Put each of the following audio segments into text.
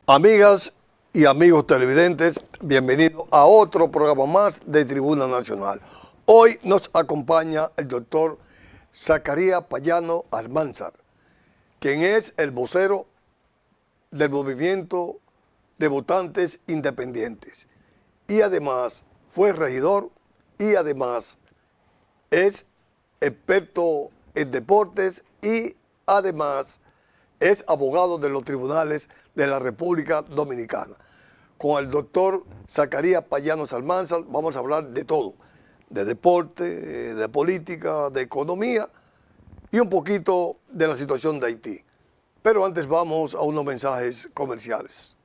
Amigas y amigos televidentes, bienvenidos a otro programa más de Tribuna Nacional. Hoy nos acompaña el doctor Zacarías Payano Almanzar, quien es el vocero del movimiento de votantes independientes y además fue regidor y además es experto en deportes y además es abogado de los tribunales de la República Dominicana. Con el doctor Zacarías Payano Almanzar vamos a hablar de todo, de deporte, de política, de economía y un poquito de la situación de Haití. Pero antes vamos a unos mensajes comerciales.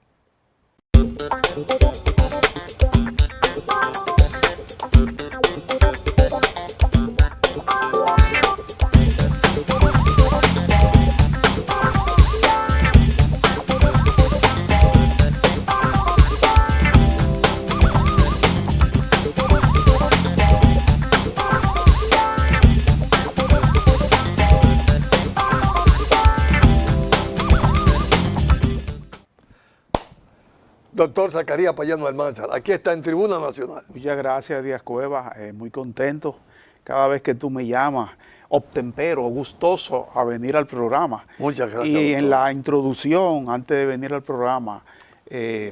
Doctor Zacarías Payano Almanzar, aquí está en Tribuna Nacional. Muchas gracias, Díaz Cuevas, muy contento cada vez que tú me llamas, obtempero, gustoso a venir al programa. Muchas gracias, Y doctor. en la introducción, antes de venir al programa,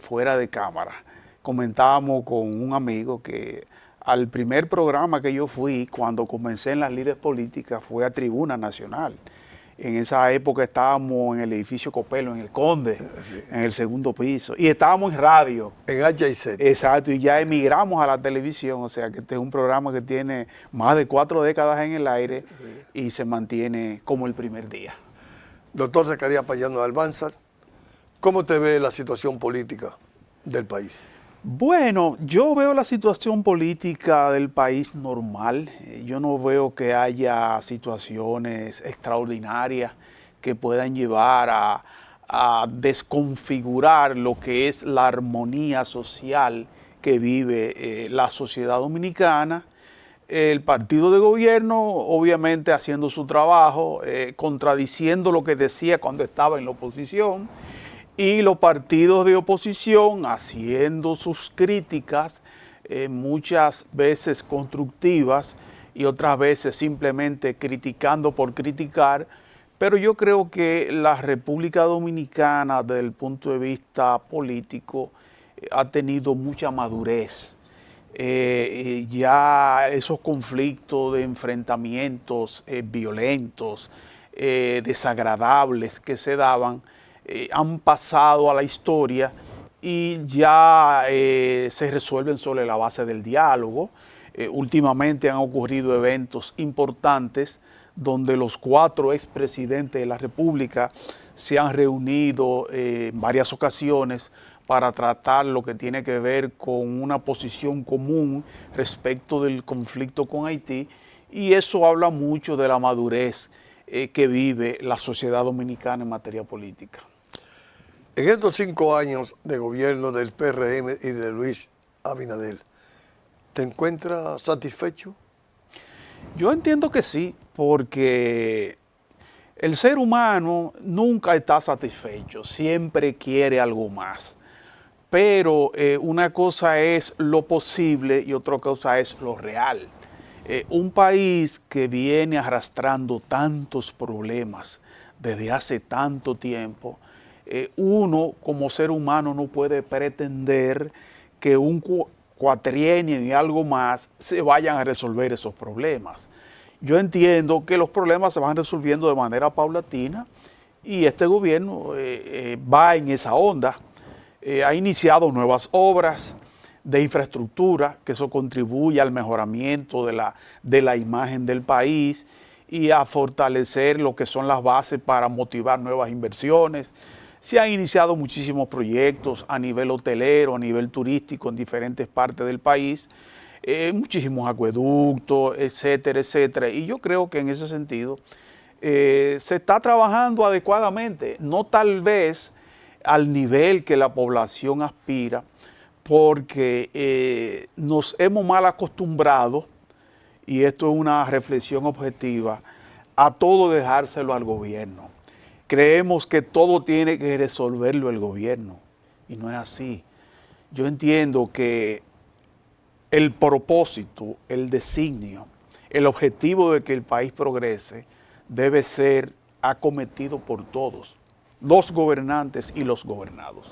fuera de cámara, comentábamos con un amigo que al primer programa que yo fui, cuando comencé en las líderes políticas, fue a Tribuna Nacional. En esa época estábamos en el edificio Copelo, en el Conde, sí, en el segundo piso. Y estábamos en radio. En HIZ. Exacto, y ya emigramos a la televisión. O sea que este es un programa que tiene más de 4 décadas en el aire y se mantiene como el primer día. Doctor Zacarías Payano Almanzar, ¿cómo te ve la situación política del país? Bueno, yo veo la situación política del país normal. Yo no veo que haya situaciones extraordinarias que puedan llevar a desconfigurar lo que es la armonía social que vive la sociedad dominicana. El partido de gobierno, obviamente, haciendo su trabajo, contradiciendo lo que decía cuando estaba en la oposición, y los partidos de oposición haciendo sus críticas, muchas veces constructivas y otras veces simplemente criticando por criticar. Pero yo creo que la República Dominicana, desde el punto de vista político, ha tenido mucha madurez. Ya esos conflictos de enfrentamientos violentos, desagradables que se daban, han pasado a la historia y ya se resuelven sobre la base del diálogo. Últimamente han ocurrido eventos importantes donde los 4 expresidentes de la República se han reunido en varias ocasiones para tratar lo que tiene que ver con una posición común respecto del conflicto con Haití, y eso habla mucho de la madurez que vive la sociedad dominicana en materia política. En estos 5 años de gobierno del PRM y de Luis Abinader, ¿te encuentras satisfecho? Yo entiendo que sí, porque el ser humano nunca está satisfecho, siempre quiere algo más. Pero una cosa es lo posible y otra cosa es lo real. Un país que viene arrastrando tantos problemas desde hace tanto tiempo, uno como ser humano no puede pretender que un cuatrienio y algo más se vayan a resolver esos problemas. Yo entiendo que los problemas se van resolviendo de manera paulatina y este gobierno va en esa onda. Ha iniciado nuevas obras de infraestructura, que eso contribuye al mejoramiento de la imagen del país y a fortalecer lo que son las bases para motivar nuevas inversiones. Se han iniciado muchísimos proyectos a nivel hotelero, a nivel turístico en diferentes partes del país, muchísimos acueductos, etcétera, etcétera. Y yo creo que en ese sentido se está trabajando adecuadamente, no tal vez al nivel que la población aspira, porque nos hemos mal acostumbrado, y esto es una reflexión objetiva, a todo dejárselo al gobierno. Creemos que todo tiene que resolverlo el gobierno, y no es así. Yo entiendo que el propósito, el designio, el objetivo de que el país progrese debe ser acometido por todos, los gobernantes y los gobernados.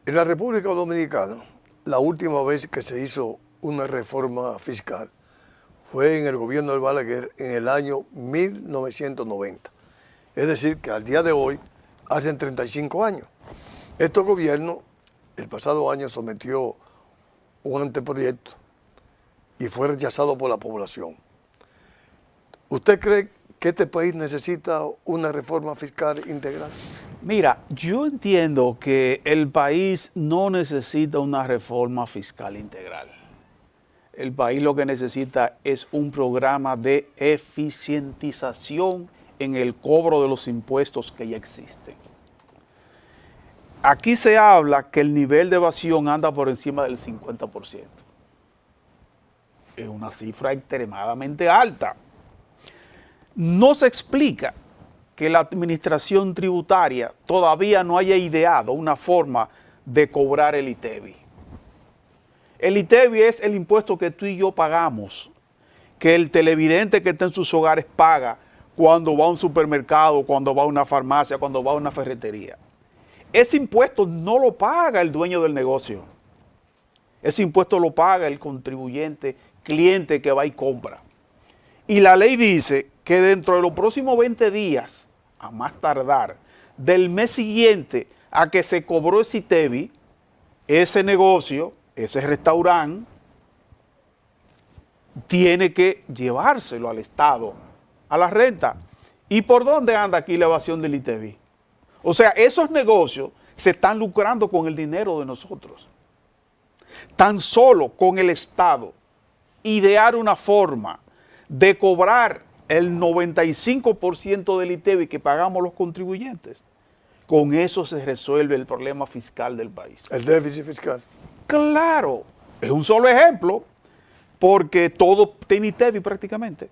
En la República Dominicana, la última vez que se hizo una reforma fiscal fue en el gobierno de Balaguer en el año 1990. Es decir, que al día de hoy, hacen 35 años. Este gobierno, el pasado año, sometió un anteproyecto y fue rechazado por la población. ¿Usted cree que este país necesita una reforma fiscal integral? Mira, yo entiendo que el país no necesita una reforma fiscal integral. El país lo que necesita es un programa de eficientización en el cobro de los impuestos que ya existen. Aquí se habla que el nivel de evasión anda por encima del 50%. Es una cifra extremadamente alta. No se explica que la administración tributaria todavía no haya ideado una forma de cobrar el ITEVI. El ITEVI es el impuesto que tú y yo pagamos, que el televidente que está en sus hogares paga cuando va a un supermercado, cuando va a una farmacia, cuando va a una ferretería. Ese impuesto no lo paga el dueño del negocio. Ese impuesto lo paga el contribuyente, cliente que va y compra. Y la ley dice que dentro de los próximos 20 días, a más tardar, del mes siguiente a que se cobró ese ITEVI, ese negocio, ese restaurante, tiene que llevárselo al Estado, a la renta. ¿Y por dónde anda aquí la evasión del ITEVI? O sea, esos negocios se están lucrando con el dinero de nosotros. Tan solo con el Estado idear una forma de cobrar el 95% del ITEVI que pagamos los contribuyentes, con eso se resuelve el problema fiscal del país. El déficit fiscal. Claro, es un solo ejemplo, porque todo tiene ITEVI prácticamente.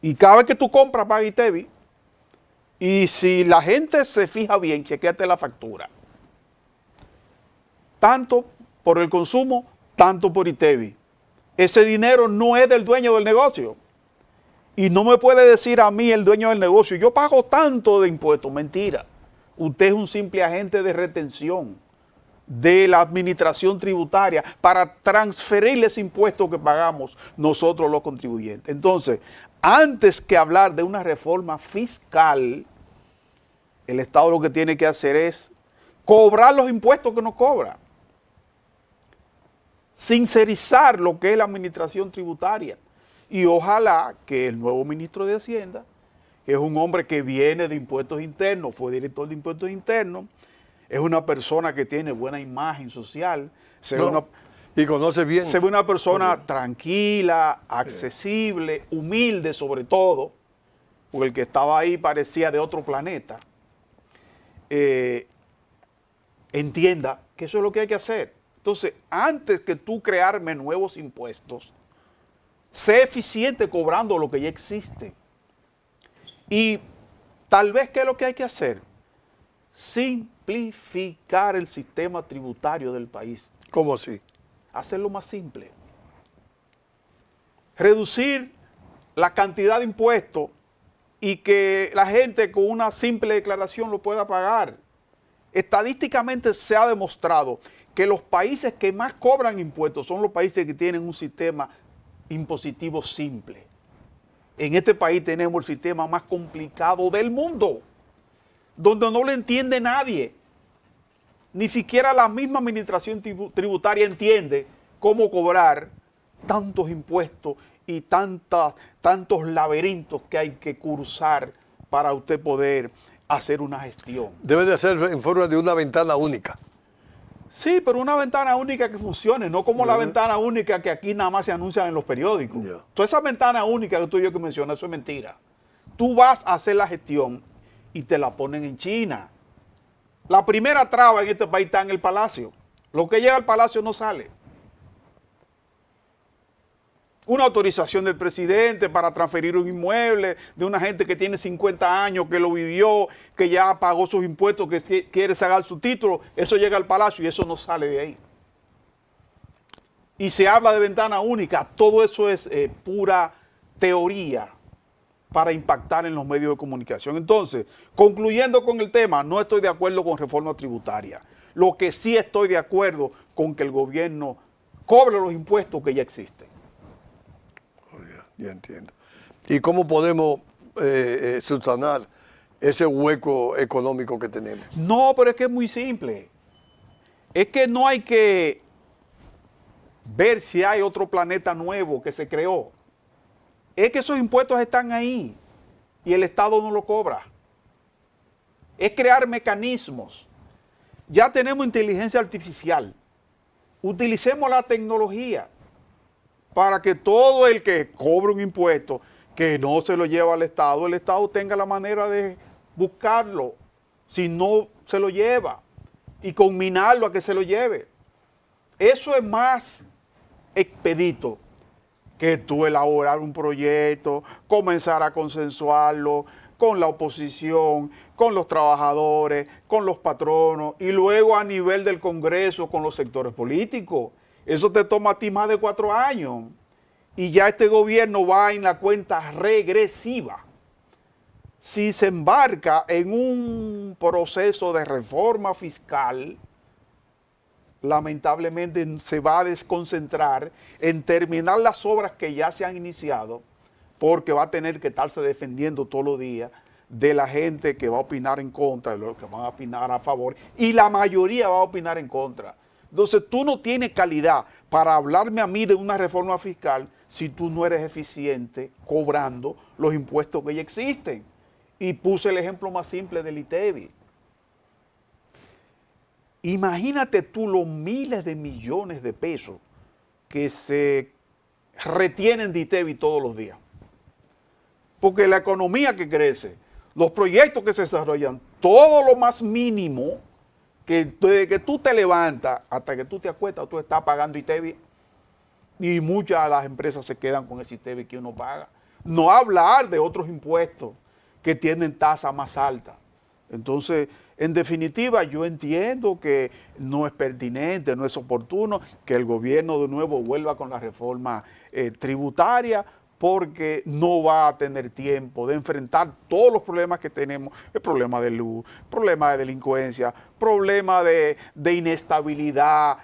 Y cada vez que tú compras, paga ITEVI. Y si la gente se fija bien, chequéate la factura. Tanto por el consumo, tanto por ITEVI. Ese dinero no es del dueño del negocio. Y no me puede decir a mí, el dueño del negocio, yo pago tanto de impuestos. Mentira. Usted es un simple agente de retención de la administración tributaria para transferirle ese impuesto que pagamos nosotros los contribuyentes. Entonces, antes que hablar de una reforma fiscal, el Estado lo que tiene que hacer es cobrar los impuestos que no cobra. Sincerizar lo que es la administración tributaria. Y ojalá que el nuevo ministro de Hacienda, que es un hombre que viene de impuestos internos, fue director de impuestos internos, es una persona que tiene buena imagen social, y conoce bien. se ve una persona tranquila, accesible, humilde sobre todo, porque el que estaba ahí parecía de otro planeta. Entienda que eso es lo que hay que hacer. Entonces, antes que tú crearme nuevos impuestos, sé eficiente cobrando lo que ya existe. Y tal vez, ¿qué es lo que hay que hacer? Simplificar el sistema tributario del país. ¿Cómo así? Hacerlo más simple. Reducir la cantidad de impuestos y que la gente con una simple declaración lo pueda pagar. Estadísticamente se ha demostrado que los países que más cobran impuestos son los países que tienen un sistema impositivo simple. En este país tenemos el sistema más complicado del mundo, donde no lo entiende nadie. Ni siquiera la misma administración tributaria entiende cómo cobrar tantos impuestos y tantos laberintos que hay que cursar para usted poder hacer una gestión. Debe de hacer en forma de una ventana única. Sí, pero una ventana única que funcione, no como la ventana única que aquí nada más se anuncian en los periódicos. Toda esa ventana única que tú y yo que mencionas, eso es mentira. Tú vas a hacer la gestión y te la ponen en China. La primera traba en este país está en el Palacio. Lo que llega al Palacio no sale. Una autorización del presidente para transferir un inmueble de una gente que tiene 50 años, que lo vivió, que ya pagó sus impuestos, que quiere sacar su título, eso llega al Palacio y eso no sale de ahí. Y se habla de ventana única, todo eso es pura teoría para impactar en los medios de comunicación. Entonces, concluyendo con el tema, no estoy de acuerdo con reforma tributaria. Lo que sí estoy de acuerdo con que el gobierno cobre los impuestos que ya existen. Ya entiendo. ¿Y cómo podemos subsanar ese hueco económico que tenemos? No, pero es que es muy simple. Es que no hay que ver si hay otro planeta nuevo que se creó. Es que esos impuestos están ahí y el Estado no lo cobra. Es crear mecanismos. Ya tenemos inteligencia artificial. Utilicemos la tecnología para que todo el que cobre un impuesto que no se lo lleva al Estado, el Estado tenga la manera de buscarlo, si no se lo lleva, y conminarlo a que se lo lleve. Eso es más expedito que tú elaborar un proyecto, comenzar a consensuarlo con la oposición, con los trabajadores, con los patronos, y luego a nivel del Congreso con los sectores políticos. Eso te toma a ti más de 4 años y ya este gobierno va en la cuenta regresiva. Si se embarca en un proceso de reforma fiscal, lamentablemente se va a desconcentrar en terminar las obras que ya se han iniciado, porque va a tener que estarse defendiendo todos los días de la gente que va a opinar en contra, de los que van a opinar a favor, y la mayoría va a opinar en contra. Entonces tú no tienes calidad para hablarme a mí de una reforma fiscal si tú no eres eficiente cobrando los impuestos que ya existen. Y puse el ejemplo más simple del ITEVI. Imagínate tú los miles de millones de pesos que se retienen de ITEVI todos los días. Porque la economía que crece, los proyectos que se desarrollan, todo lo más mínimo, que desde que tú te levantas hasta que tú te acuestas, tú estás pagando ITEVI y muchas de las empresas se quedan con ese ITEVI que uno paga. No hablar de otros impuestos que tienen tasa más alta. Entonces, en definitiva, yo entiendo que no es pertinente, no es oportuno que el gobierno de nuevo vuelva con la reforma tributaria, porque no va a tener tiempo de enfrentar todos los problemas que tenemos, el problema de luz, problema de delincuencia, problema de inestabilidad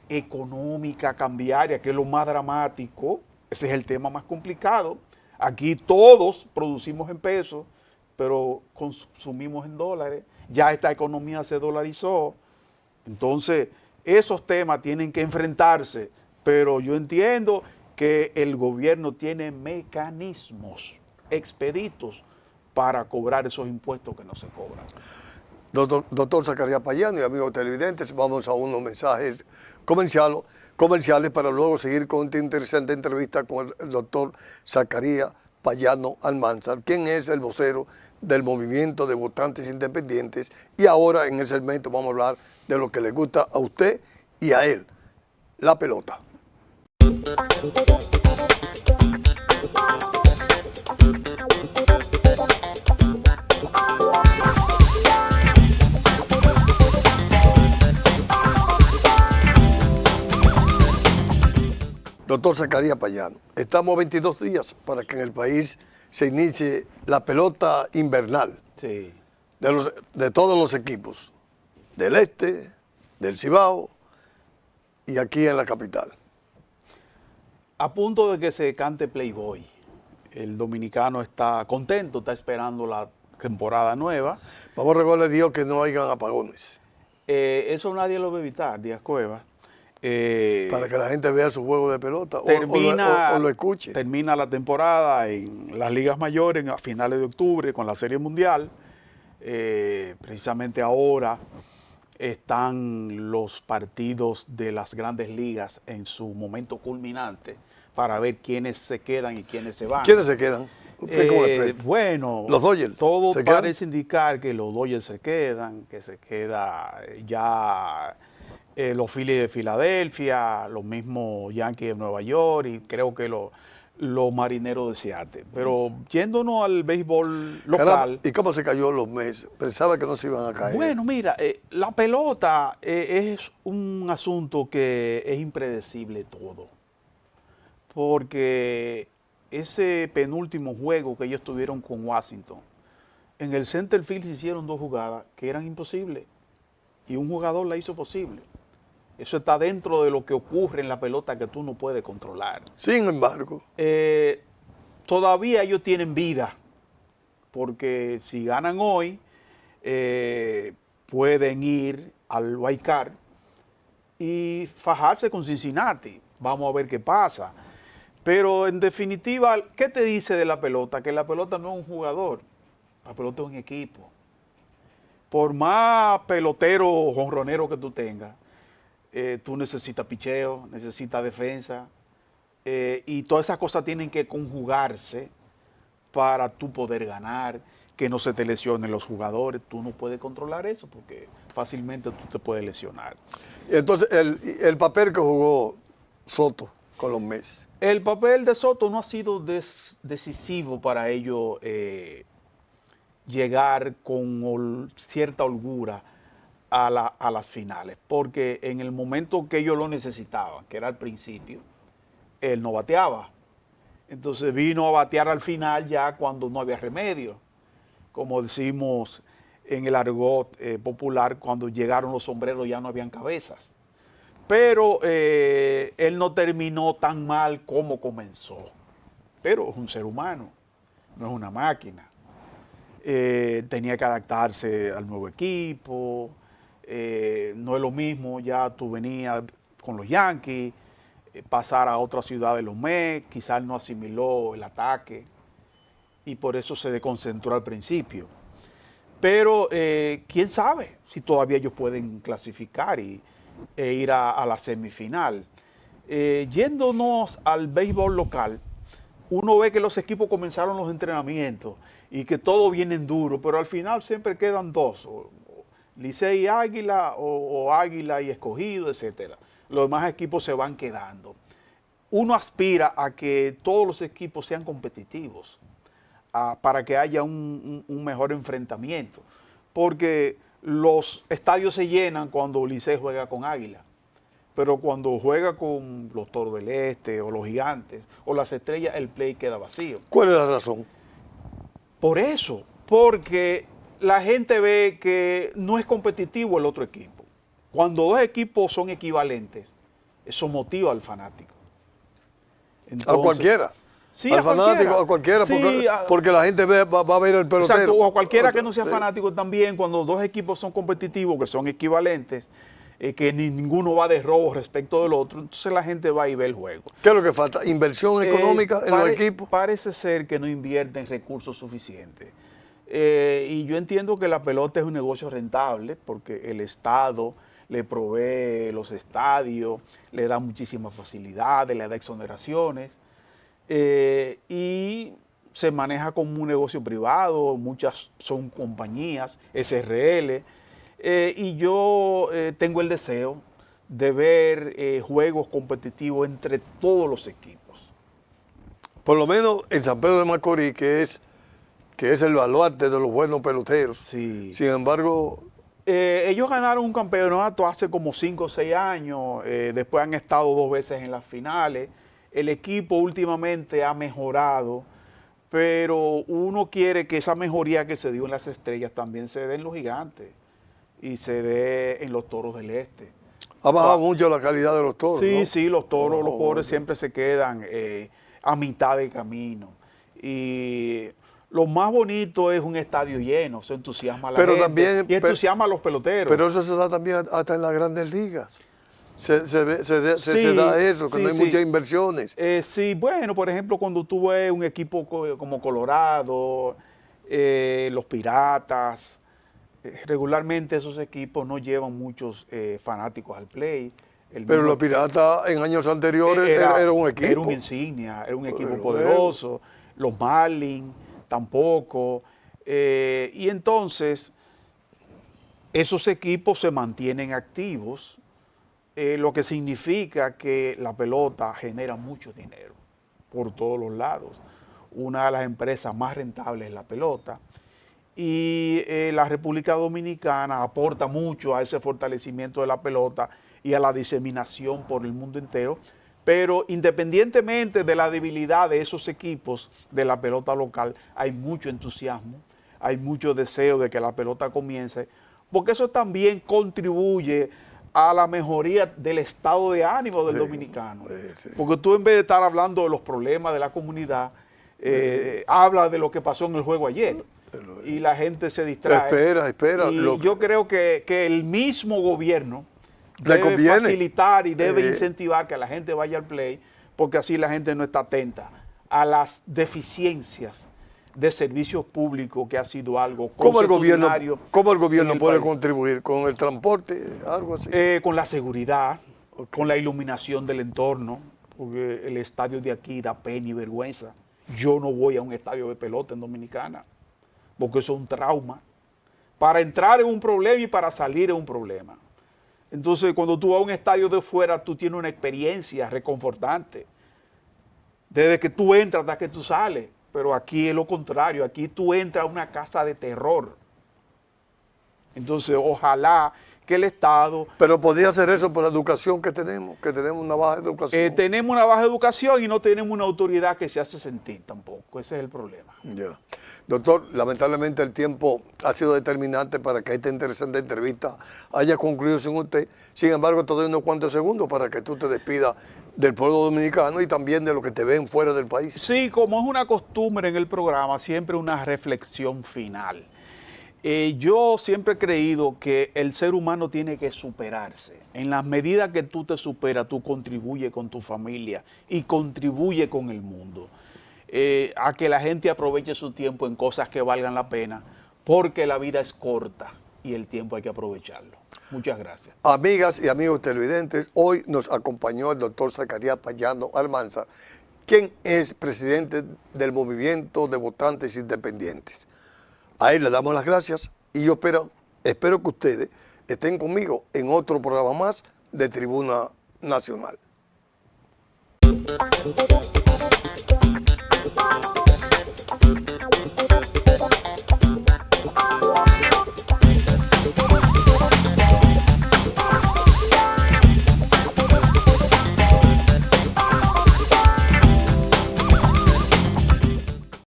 económica cambiaria, que es lo más dramático. Ese es el tema más complicado. Aquí todos producimos en pesos, pero consumimos en dólares. Ya esta economía se dolarizó. Entonces, esos temas tienen que enfrentarse, pero yo entiendo que el gobierno tiene mecanismos expeditos para cobrar esos impuestos que no se cobran. Doctor Zacarías Payano y amigos televidentes, vamos a unos mensajes comerciales para luego seguir con esta interesante entrevista con el doctor Zacarías Payano Almanzar, quien es el vocero del Movimiento de Votantes Independientes, y ahora en el segmento vamos a hablar de lo que le gusta a usted y a él, la pelota. Doctor Zacarías Payano, estamos a 22 días para que en el país se inicie la pelota invernal. Sí. De todos los equipos, del este, del Cibao y aquí en la capital. A punto de que se cante Playboy. El dominicano está contento, está esperando la temporada nueva. Vamos a recordarle a Dios que no hayan apagones. Eso nadie lo va a evitar, Díaz Cuevas. Para que la gente vea su juego de pelota o lo escuche. Termina la temporada en las ligas mayores a finales de octubre con la Serie Mundial. Precisamente ahora están los partidos de las grandes ligas en su momento culminante para ver quiénes se quedan y quiénes se van. ¿Quiénes se quedan? ¿Usted cómo experto? Bueno, ¿Los Dodgers todo se quedan? parece indicar que los Dodgers se quedan, que se queda ya los Phillies de Filadelfia, los mismos Yankees de Nueva York y creo que los Marineros de Seattle. Pero yéndonos al béisbol local. Caramba, ¿y cómo se cayó los Mets? Pensaba que no se iban a caer. Bueno, mira, la pelota es un asunto que es impredecible todo. Porque ese penúltimo juego que ellos tuvieron con Washington, en el center field se hicieron 2 jugadas que eran imposibles y un jugador la hizo posible. Eso está dentro de lo que ocurre en la pelota que tú no puedes controlar. Sin embargo, Todavía ellos tienen vida, porque si ganan hoy, pueden ir al wild card y fajarse con Cincinnati. Vamos a ver qué pasa. Pero en definitiva, ¿qué te dice de la pelota? Que la pelota no es un jugador, la pelota es un equipo. Por más pelotero jonronero que tú tengas, tú necesitas picheo, necesitas defensa, y todas esas cosas tienen que conjugarse para tú poder ganar, que no se te lesionen los jugadores. Tú no puedes controlar eso porque fácilmente tú te puedes lesionar. entonces el papel que jugó Soto con los Mets. El papel de Soto no ha sido decisivo para ellos llegar con cierta holgura a las finales, porque en el momento que ellos lo necesitaban, que era al principio, él no bateaba. Entonces vino a batear al final ya cuando no había remedio, como decimos en el argot popular, cuando llegaron los sombreros ya no habían cabezas. Pero él no terminó tan mal como comenzó. Pero es un ser humano, no es una máquina. Tenía que adaptarse al nuevo equipo. No es lo mismo, ya tú venías con los Yankees, pasar a otra ciudad de los Mets, quizás no asimiló el ataque y por eso se desconcentró al principio. Pero quién sabe si todavía ellos pueden clasificar e ir a la semifinal. Yéndonos al béisbol local, uno ve que los equipos comenzaron los entrenamientos y que todos vienen duros, pero al final siempre quedan 2, Licey y Águila o Águila y Escogido, etcétera. Los demás equipos se van quedando. Uno aspira a que todos los equipos sean competitivos, para que haya un mejor enfrentamiento, porque los estadios se llenan cuando Licey juega con Águila, pero cuando juega con los Toros del Este o los Gigantes o las Estrellas, el play queda vacío. ¿Cuál es la razón? Por eso, porque la gente ve que no es competitivo el otro equipo. Cuando 2 equipos son equivalentes, eso motiva al fanático. Entonces, A cualquiera. Sí, al a fanático, cualquiera. a cualquiera, Sí, porque la gente va a ver el pelotero. Exacto, o a cualquiera que no sea Sí. fanático también, cuando 2 equipos son competitivos, que son equivalentes, que ninguno va de robo respecto del otro, entonces la gente va y ve el juego. ¿Qué es lo que falta? ¿Inversión económica en los equipos? Parece ser que no invierten recursos suficientes. Y yo entiendo que la pelota es un negocio rentable porque el Estado le provee los estadios, le da muchísimas facilidades, le da exoneraciones, y se maneja como un negocio privado, muchas son compañías, SRL, y yo tengo el deseo de ver juegos competitivos entre todos los equipos. Por lo menos en San Pedro de Macorís, que es el baluarte de los buenos peloteros. Sí. Sin embargo, ellos ganaron un campeonato hace como 5 o 6 años, después han estado 2 veces en las finales. El equipo últimamente ha mejorado, pero uno quiere que esa mejoría que se dio en las Estrellas también se dé en los Gigantes y se dé en los Toros del Este. ha bajado mucho la calidad de los toros, Sí, ¿no? sí, los toros, los pobres ya. siempre se quedan a mitad de camino. Y lo más bonito es un estadio lleno, eso entusiasma a la Pero gente también- y entusiasma a los peloteros. Pero eso se da también hasta en las grandes ligas. Se Sí, da eso, que sí, no hay sí. muchas inversiones. Sí, bueno, por ejemplo, cuando tú ves un equipo como Colorado, los Piratas, regularmente esos equipos no llevan muchos fanáticos al play. Pero los Piratas en años anteriores era un equipo. Era un insignia, era un equipo poderoso. Los Marlins tampoco. Y entonces, esos equipos se mantienen activos, lo que significa que la pelota genera mucho dinero por todos los lados. Una de las empresas más rentables es la pelota. Y la República Dominicana aporta mucho a ese fortalecimiento de la pelota y a la diseminación por el mundo entero. Pero independientemente de la debilidad de esos equipos de la pelota local, hay mucho entusiasmo, hay mucho deseo de que la pelota comience, porque eso también contribuye a la mejoría del estado de ánimo del dominicano. Porque tú, en vez de estar hablando de los problemas de la comunidad, habla de lo que pasó en el juego ayer. Y la gente se distrae. Espera. Y yo creo que el mismo gobierno debe facilitar y debe incentivar que la gente vaya al play, porque así la gente no está atenta a las deficiencias de servicios públicos, que ha sido algo consuetudinario. ¿Cómo el gobierno puede contribuir? ¿Con el transporte? ¿Algo así? Con la seguridad, con la iluminación del entorno, porque el estadio de aquí da pena y vergüenza. Yo no voy a un estadio de pelota en Dominicana, porque eso es un trauma. Para entrar es un problema y para salir es un problema. Entonces, cuando tú vas a un estadio de fuera, tú tienes una experiencia reconfortante. Desde que tú entras hasta que tú sales. Pero aquí es lo contrario. Aquí tú entras a una casa de terror. Entonces, ojalá que el Estado... Pero podría hacer eso por la educación que tenemos una baja educación. Tenemos una baja educación y no tenemos una autoridad que se hace sentir tampoco. Ese es el problema. Ya. Doctor, lamentablemente el tiempo ha sido determinante para que esta interesante entrevista haya concluido sin usted. Sin embargo, te doy unos cuantos segundos para que tú te despidas del pueblo dominicano y también de los que te ven fuera del país. Sí, como es una costumbre en el programa, siempre una reflexión final. Yo siempre he creído que el ser humano tiene que superarse. En la medida que tú te superas, tú contribuyes con tu familia y contribuyes con el mundo. A que la gente aproveche su tiempo en cosas que valgan la pena, porque la vida es corta y el tiempo hay que aprovecharlo. Muchas gracias. Amigas y amigos televidentes, hoy nos acompañó el doctor Zacarías Payano Almanzar, quien es presidente del Movimiento de Votantes Independientes. A él le damos las gracias y yo espero que ustedes estén conmigo en otro programa más de Tribuna Nacional.